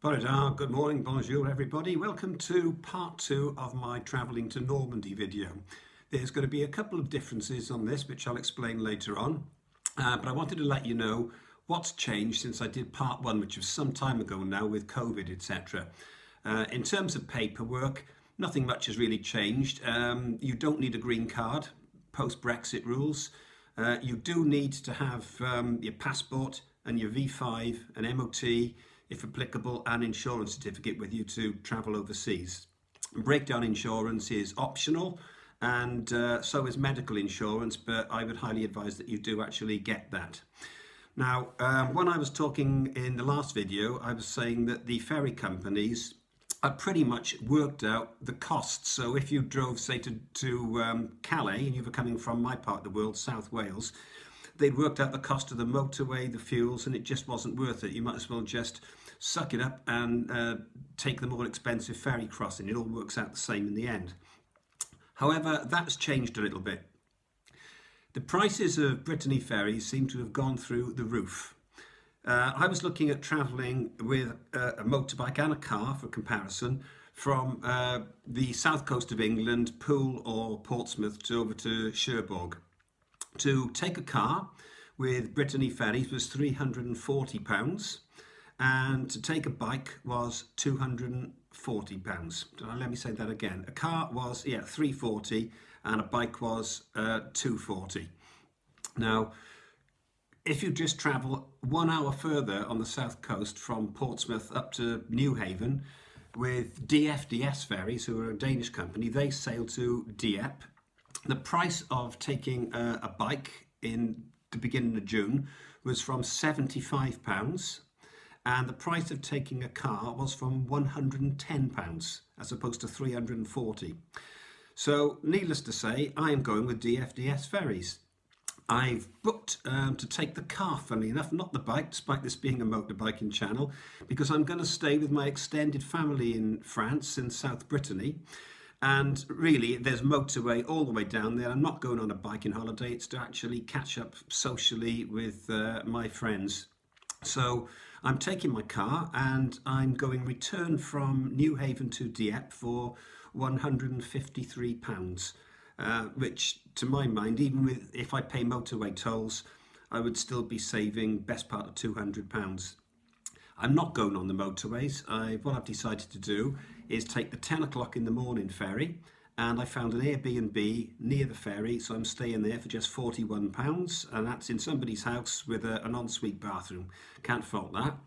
Good morning, bonjour everybody. Welcome to part two of my travelling to Normandy video. There's going to be a couple of differences on this, which I'll explain later on. But I wanted to let you know what's changed since I did part one, which was some time ago now with COVID, etc. In terms of paperwork, nothing much has really changed. You don't need a green card, post-Brexit rules. You do need to have your passport and your V5 and MOT, if applicable, and insurance certificate with you to travel overseas. Breakdown insurance is optional, and so is medical insurance, but I would highly advise that you do actually get that. Now, when I was talking in the last video, I was saying that the ferry companies had pretty much worked out the costs. So if you drove, say, to Calais, and you were coming from my part of the world, South Wales, they'd worked out the cost of the motorway, the fuels, and it just wasn't worth it. You might as well just suck it up and take the more expensive ferry crossing. It all works out the same in the end. However, that's changed a little bit. The prices of Brittany Ferries seem to have gone through the roof. I was looking at travelling with a motorbike and a car for comparison from the south coast of England, Poole or Portsmouth, over to Cherbourg. To take a car with Brittany Ferries was £340, and to take a bike was £240. Let me say that again. A car was £340 and a bike was £240. Now, if you just travel 1 hour further on the south coast from Portsmouth up to Newhaven with DFDS Ferries, who are a Danish company, they sail to Dieppe. The price of taking a bike in the beginning of June was from £75, and the price of taking a car was from £110 as opposed to £340. So needless to say, I am going with DFDS Ferries. I've booked to take the car, funnily enough, not the bike, despite this being a motorbiking channel, because I'm going to stay with my extended family in France, in South Brittany. And really, there's motorway all the way down there. I'm not going on a biking holiday. It's to actually catch up socially with my friends. So I'm taking my car and I'm going return from Newhaven to Dieppe for £153, which to my mind, even with if I pay motorway tolls, I would still be saving best part of £200. I'm not going on the motorways. What I've decided to do is take the 10 o'clock in the morning ferry, and I found an Airbnb near the ferry, so I'm staying there for just £41, and that's in somebody's house with an ensuite bathroom. Can't fault that.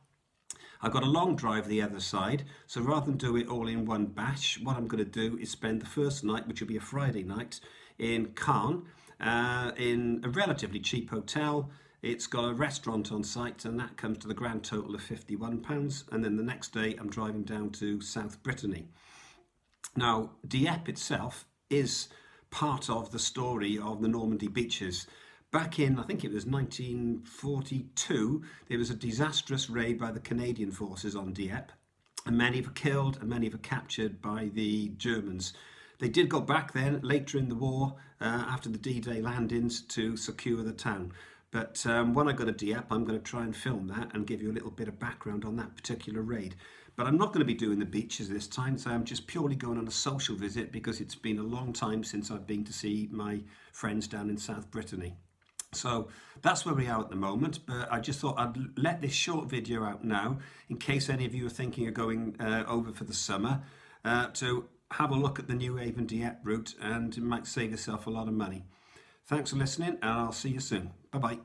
I've got a long drive the other side, so rather than do it all in one bash, what I'm going to do is spend the first night, which will be a Friday night, in Caen, in a relatively cheap hotel. It's got a restaurant on site, and that comes to the grand total of £51. And then the next day I'm driving down to South Brittany. Now, Dieppe itself is part of the story of the Normandy beaches. Back in, I think it was 1942, there was a disastrous raid by the Canadian forces on Dieppe, and many were killed and many were captured by the Germans. They did go back then later in the war, after the D-Day landings, to secure the town. But when I go to Dieppe, I'm going to try and film that and give you a little bit of background on that particular raid. But I'm not going to be doing the beaches this time, so I'm just purely going on a social visit because it's been a long time since I've been to see my friends down in South Brittany. So that's where we are at the moment, but I just thought I'd let this short video out now in case any of you are thinking of going over for the summer to have a look at the Newhaven Dieppe route, and it might save yourself a lot of money. Thanks for listening, and I'll see you soon. Bye-bye.